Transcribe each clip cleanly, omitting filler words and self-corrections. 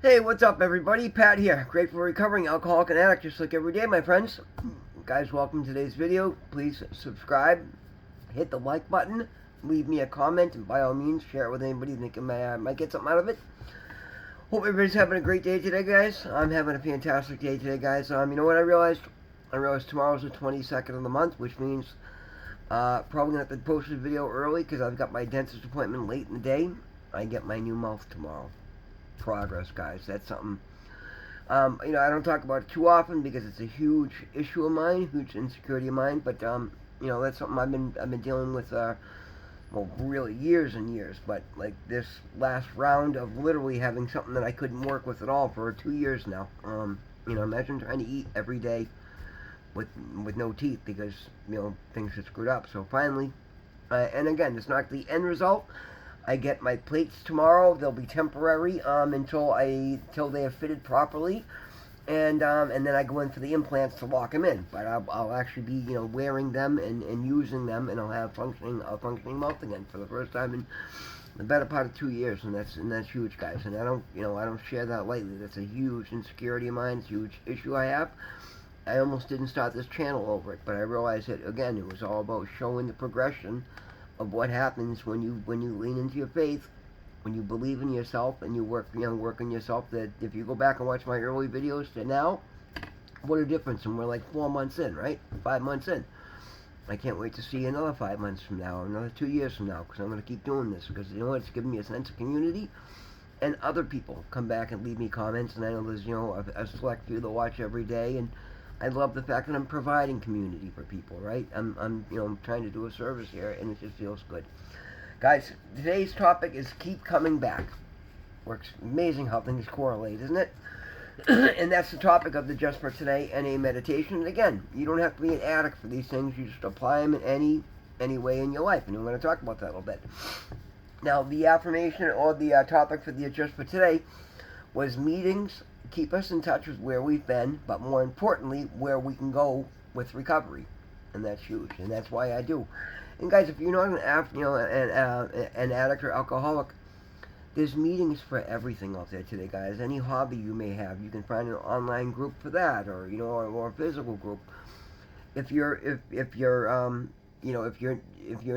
Hey, what's up, everybody? Pat here. Grateful for recovering alcoholic and addict just like every day, my friends. Guys, welcome to today's video. Please subscribe, hit the like button, leave me a comment, and by all means, share it with anybody thinking might get something out of it. Hope everybody's having a great day today, guys. I'm having a fantastic day today, guys. You know what I realized? I realized tomorrow's the 22nd of the month, which means probably going to have to post this video early because I've got my dentist appointment late in the day. I get my new mouth tomorrow. Progress, guys. That's something. I don't talk about it too often because it's a huge issue of mine, huge insecurity of mine. But that's something I've been dealing with, really years and years. But like this last round of literally having something that I couldn't work with at all for 2 years now. Imagine trying to eat every day with no teeth because things get screwed up. So finally, and again, it's not the end result. I get my plates tomorrow. They'll be temporary until they are fitted properly, and then I go in for the implants to lock them in. But I'll actually be wearing them and using them, and I'll have a functioning mouth again for the first time in the better part of 2 years, and that's huge, guys. And I don't share that lightly. That's a huge insecurity of mine. It's a huge issue I have. I almost didn't start this channel over it, but I realized that again it was all about showing the progression of what happens when you lean into your faith, when you believe in yourself and you work on yourself. That if you go back and watch my early videos to now, what a difference! And we're like 4 months in, right? 5 months in. I can't wait to see another 5 months from now, or another 2 years from now, because I'm going to keep doing this. Because it's given me a sense of community, and other people come back and leave me comments, and I know there's a select few that watch every day, and I love the fact that I'm providing community for people, right? I'm trying to do a service here, and it just feels good. Guys, today's topic is keep coming back. Works amazing how things correlate, isn't it? And that's the topic of the Just for Today NA meditation. And again, you don't have to be an addict for these things. You just apply them in any way in your life, and we're going to talk about that a little bit. Now, the affirmation or the topic for the Just for Today was meetings keep us in touch with where we've been, but more importantly, where we can go with recovery, and that's huge, and that's why I do. And guys, if you're not an addict or alcoholic, there's meetings for everything out there today, guys. Any hobby you may have, you can find an online group for that, or or a physical group. If you're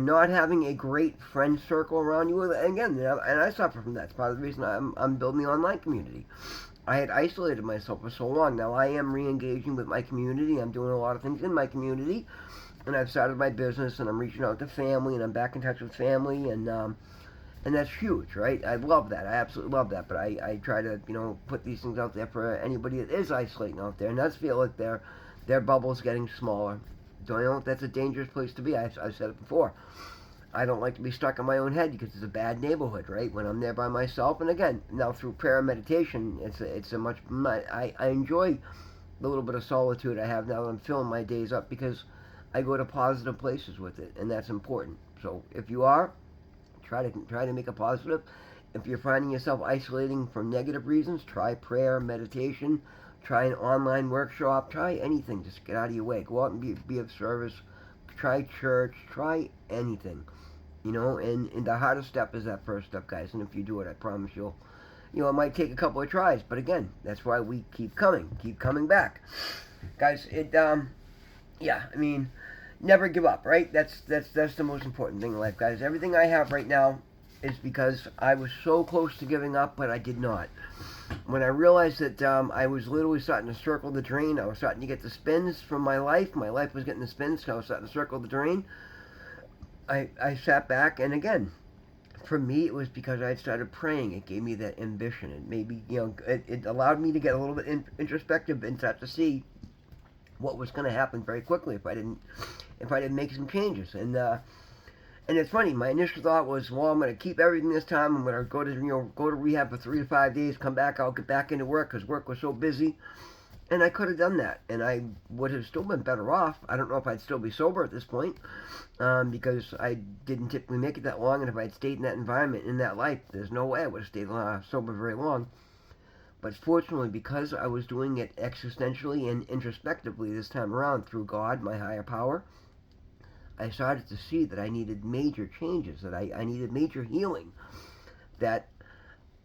not having a great friend circle around you, and again, and I suffer from that. It's part of the reason I'm building an online community. I had isolated myself for so long. Now I am re-engaging with my community. I'm doing a lot of things in my community, and I've started my business, and I'm reaching out to family, and I'm back in touch with family, and that's huge, right? I love that. I absolutely love that. But I try to put these things out there for anybody that is isolating out there, and does feel like their bubble's getting smaller. Don't that's a dangerous place to be. I've said it before. I don't like to be stuck in my own head because it's a bad neighborhood, right? When I'm there by myself, and again, now through prayer and meditation, I enjoy the little bit of solitude I have now that I'm filling my days up because I go to positive places with it, and that's important. So if you are, try to make a positive. If you're finding yourself isolating for negative reasons, try prayer, meditation, try an online workshop, try anything. Just get out of your way. Go out and be of service. Try church. Try anything. And the hardest step is that first step, guys. And if you do it, I promise it might take a couple of tries. But again, that's why we keep coming back. Guys, never give up, right? That's the most important thing in life, guys. Everything I have right now is because I was so close to giving up, but I did not. When I realized that I was literally starting to circle the drain, I was starting to get the spins from my life. My life was getting the spins, so I was starting to circle the drain. I sat back, and again, for me, it was because I had started praying. It gave me that ambition. It made me, it allowed me to get a little bit introspective and start to see what was going to happen very quickly if I didn't make some changes. And it's funny. My initial thought was, well, I'm going to keep everything this time. I'm going to go to rehab for 3 to 5 days. Come back. I'll get back into work because work was so busy. And I could have done that, and I would have still been better off. I don't know if I'd still be sober at this point, because I didn't typically make it that long, and if I'd stayed in that environment, in that life, there's no way I would have stayed sober very long. But fortunately, because I was doing it existentially and introspectively this time around through God, my higher power, I started to see that I needed major changes, that I needed major healing, that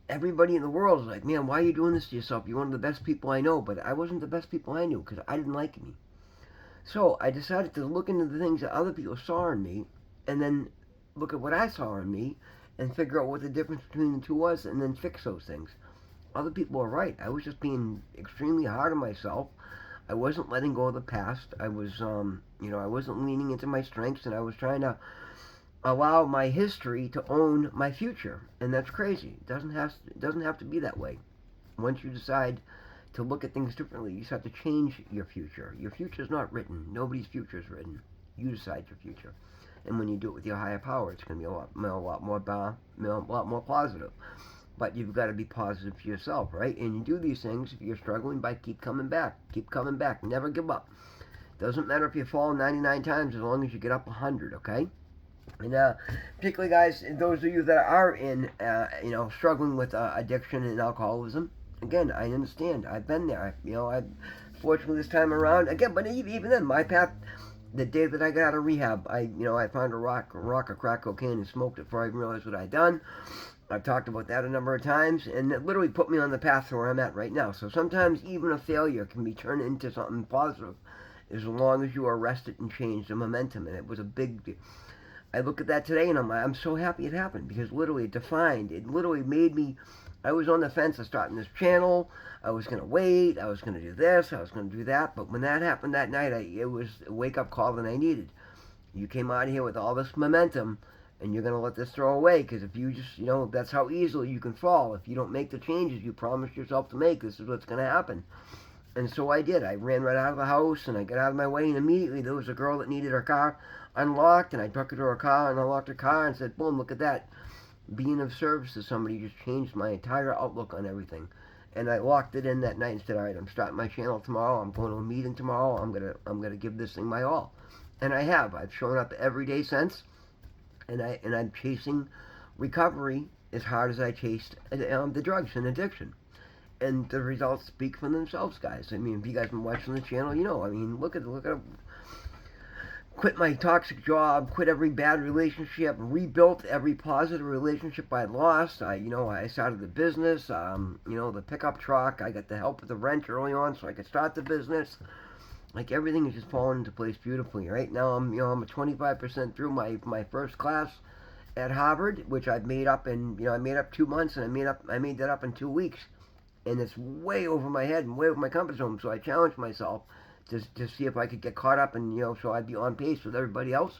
everybody in the world is like, man, why are you doing this to yourself? You're one of the best people I know. But I wasn't the best people I knew because I didn't like me. So I decided to look into the things that other people saw in me and then look at what I saw in me and figure out what the difference between the two was and then fix those things. Other people were right. I was just being extremely hard on myself. I wasn't letting go of the past. I was, I wasn't leaning into my strengths, and I was trying to allow my history to own my future. And that's crazy. It doesn't have to be that way. Once you decide to look at things differently, you just have to change your future. Your future is not written. Nobody's future is written. You decide your future. And when you do it with your higher power, it's going to be a lot more positive. But you've got to be positive for yourself, right? And you do these things if you're struggling by keep coming back. Keep coming back. Never give up. Doesn't matter if you fall 99 times as long as you get up 100, okay? And particularly, guys, those of you that are in, struggling with addiction and alcoholism, again, I understand. I've been there. Fortunately this time around, again, but even then, my path, the day that I got out of rehab, I found a rock of crack cocaine and smoked it before I even realized what I'd done. I've talked about that a number of times, and it literally put me on the path to where I'm at right now. So sometimes even a failure can be turned into something positive as long as you arrest it and change the momentum. And it was a big... I look at that today, and I'm so happy it happened, because literally it literally made me... I was on the fence of starting this channel. I was going to wait. I was going to do this. I was going to do that. But when that happened that night, it was a wake-up call that I needed. You came out of here with all this momentum, and you're going to let this throw away, because if you just, that's how easily you can fall. If you don't make the changes you promised yourself to make, this is what's going to happen. And so I did. I ran right out of the house, and I got out of my way, and immediately there was a girl that needed her car unlocked, and I took her to her car and unlocked her car and said, boom, look at that. Being of service to somebody just changed my entire outlook on everything. And I locked it in that night and said, all right, I'm starting my channel tomorrow. I'm going to a meeting tomorrow. I'm gonna give this thing my all. And I have. I've shown up every day since. And I'm chasing recovery as hard as I chased the drugs and addiction. And the results speak for themselves, guys. I mean, if you guys have been watching the channel, look at quit my toxic job, quit every bad relationship, rebuilt every positive relationship I lost. I started the business, the pickup truck. I got the help with the rent early on so I could start the business. Like, everything is just falling into place beautifully. Right now, I'm a 25% through my first class at Harvard, which I've made up in, I made up 2 months, and I made that up in 2 weeks. And it's way over my head and way over my comfort zone, so I challenged myself to see if I could get caught up and, so I'd be on pace with everybody else.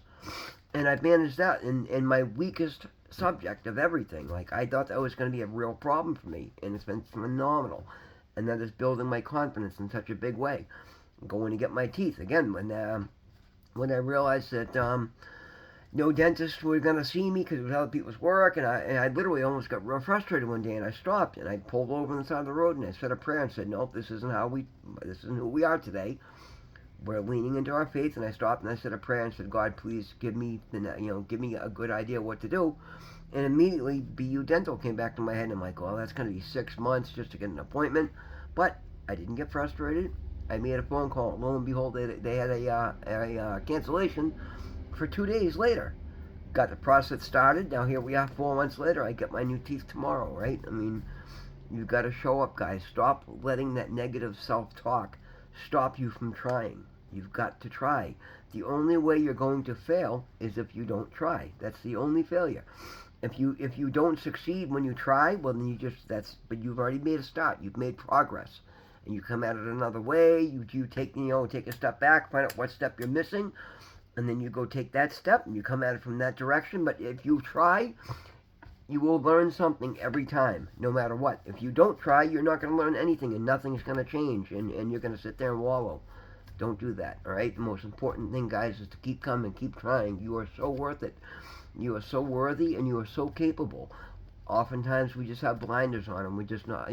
And I've managed that in my weakest subject of everything. Like, I thought that was going to be a real problem for me, and it's been phenomenal. And that is building my confidence in such a big way. Going to get my teeth again when I realized that no dentists were going to see me because it was other people's work, and I literally almost got real frustrated one day, and I stopped and I pulled over on the side of the road and I said a prayer and said, nope, this isn't who we are today. We're leaning into our faith. And I stopped and I said a prayer and said, God, please give me a good idea what to do. And immediately BU Dental came back to my head, and I'm like, well, that's going to be 6 months just to get an appointment. But I didn't get frustrated. I made a phone call. Lo and behold, they had a cancellation for 2 days later. Got the process started. Now here we are 4 months later. I get my new teeth tomorrow, right? I mean, you've got to show up, guys. Stop letting that negative self-talk stop you from trying. You've got to try. The only way you're going to fail is if you don't try. That's the only failure. If you don't succeed when you try, well, then but you've already made a start. You've made progress. And you come at it another way. You take a step back, find out what step you're missing, and then you go take that step and you come at it from that direction. But if you try, you will learn something every time, no matter what. If you don't try, you're not going to learn anything, and nothing's going to change, and you're going to sit there and wallow. Don't do that, all right? The most important thing, guys, is to keep coming, keep trying. You are so worth it. You are so worthy, and you are so capable. Oftentimes, we just have blinders on, and we're just not,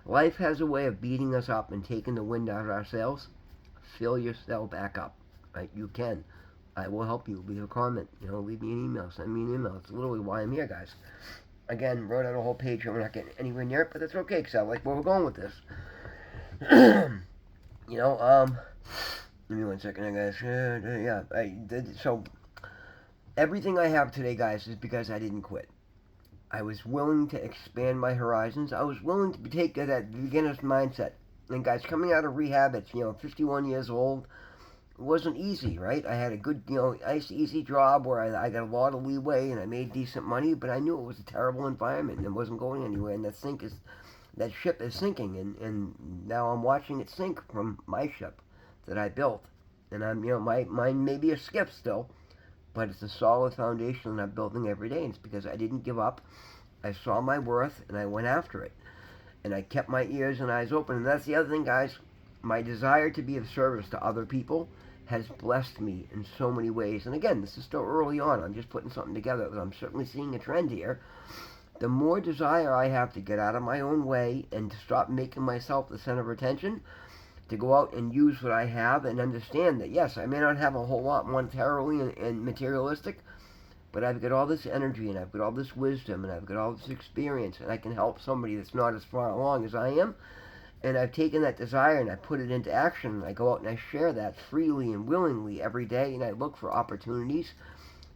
life has a way of beating us up and taking the wind out of our sails. Fill yourself back up, right? You can. I will help you. Leave a comment. Leave me an email. Send me an email. It's literally why I'm here, guys. Again, wrote out a whole page here. We're not getting anywhere near it, but that's okay, because I like where we're going with this. Give me 1 second, guys. So, everything I have today, guys, is because I didn't quit. I was willing to expand my horizons. I was willing to take that beginner's mindset. And guys, coming out of rehab at 51 years old, it wasn't easy, right? I had a good, nice, easy job where I got a lot of leeway and I made decent money, but I knew it was a terrible environment and it wasn't going anywhere. And that ship is sinking, and now I'm watching it sink from my ship that I built. And mine may be a skiff still, but it's a solid foundation that I'm building every day. And it's because I didn't give up. I saw my worth and I went after it. And I kept my ears and eyes open. And that's the other thing, guys. My desire to be of service to other people has blessed me in so many ways. And again, this is still early on. I'm just putting something together. But I'm certainly seeing a trend here. The more desire I have to get out of my own way and to stop making myself the center of attention, to go out and use what I have and understand that, yes, I may not have a whole lot monetarily and materialistic, but I've got all this energy and I've got all this wisdom and I've got all this experience and I can help somebody that's not as far along as I am. And I've taken that desire and I put it into action, and I go out and I share that freely and willingly every day, and I look for opportunities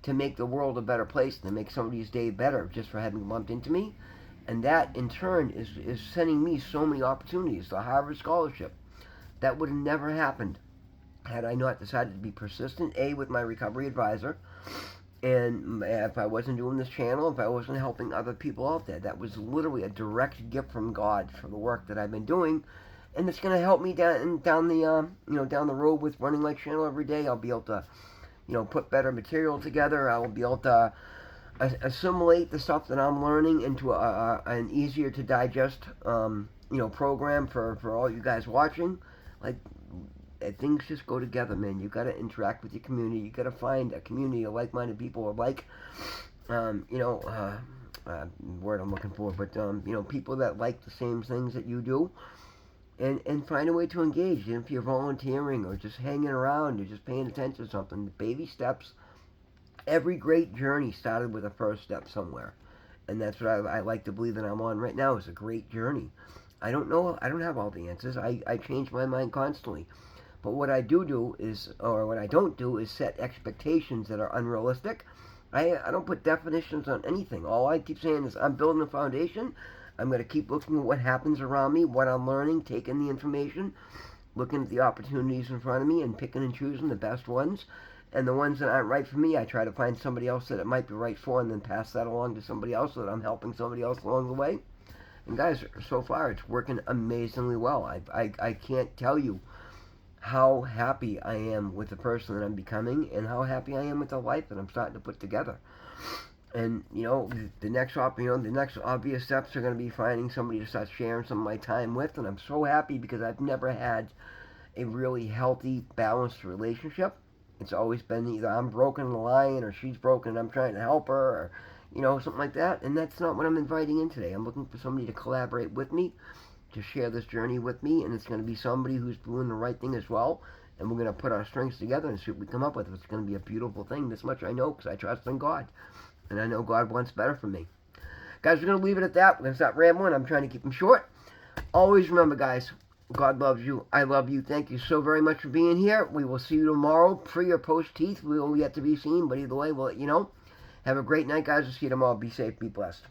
to make the world a better place, to make somebody's day better just for having bumped into me. And that, in turn, is sending me so many opportunities. The Harvard Scholarship, that would have never happened had I not decided to be persistent, with my recovery advisor, and if I wasn't doing this channel, if I wasn't helping other people out there. That was literally a direct gift from God for the work that I've been doing, and it's going to help me down the road with running my channel every day. I'll be able to, put better material together. I will be able to assimilate the stuff that I'm learning into an easier to digest, program for all you guys watching. Like, things just go together, man. You got to interact with your community. You got to find a community of like-minded people, or word I'm looking for, but people that like the same things that you do, and find a way to engage. And if you're volunteering or just hanging around or just paying attention to something, baby steps. Every great journey started with a first step somewhere, and that's what I like to believe that I'm on right now, is a great journey. I don't know. I don't have all the answers. I change my mind constantly. But what I do is, or what I don't do, is set expectations that are unrealistic. I don't put definitions on anything. All I keep saying is I'm building a foundation. I'm going to keep looking at what happens around me, what I'm learning, taking the information, looking at the opportunities in front of me, and picking and choosing the best ones. And the ones that aren't right for me, I try to find somebody else that it might be right for, and then pass that along to somebody else, so that I'm helping somebody else along the way. And guys, so far it's working amazingly well. I can't tell you how happy I am with the person that I'm becoming, and how happy I am with the life that I'm starting to put together. And the next obvious steps are going to be finding somebody to start sharing some of my time with. And I'm so happy, because I've never had a really healthy, balanced relationship. It's always been either I'm broken and lying, or she's broken and I'm trying to help her, or something like that. And that's not what I'm inviting in today. I'm looking for somebody to collaborate with me, to share this journey with me, and it's going to be somebody who's doing the right thing as well, and we're going to put our strengths together and see what we come up with. It's going to be a beautiful thing. This much I know, because I trust in God, and I know God wants better for me. Guys, we're going to leave it at that. We're going to stop rambling. I'm trying to keep them short. Always remember, guys, God loves you. I love you. Thank you so very much for being here. We will see you tomorrow. Pre or post teeth, we will yet to be seen, but either way, we'll let you know. Have a great night, guys. We'll see you tomorrow. Be safe. Be blessed.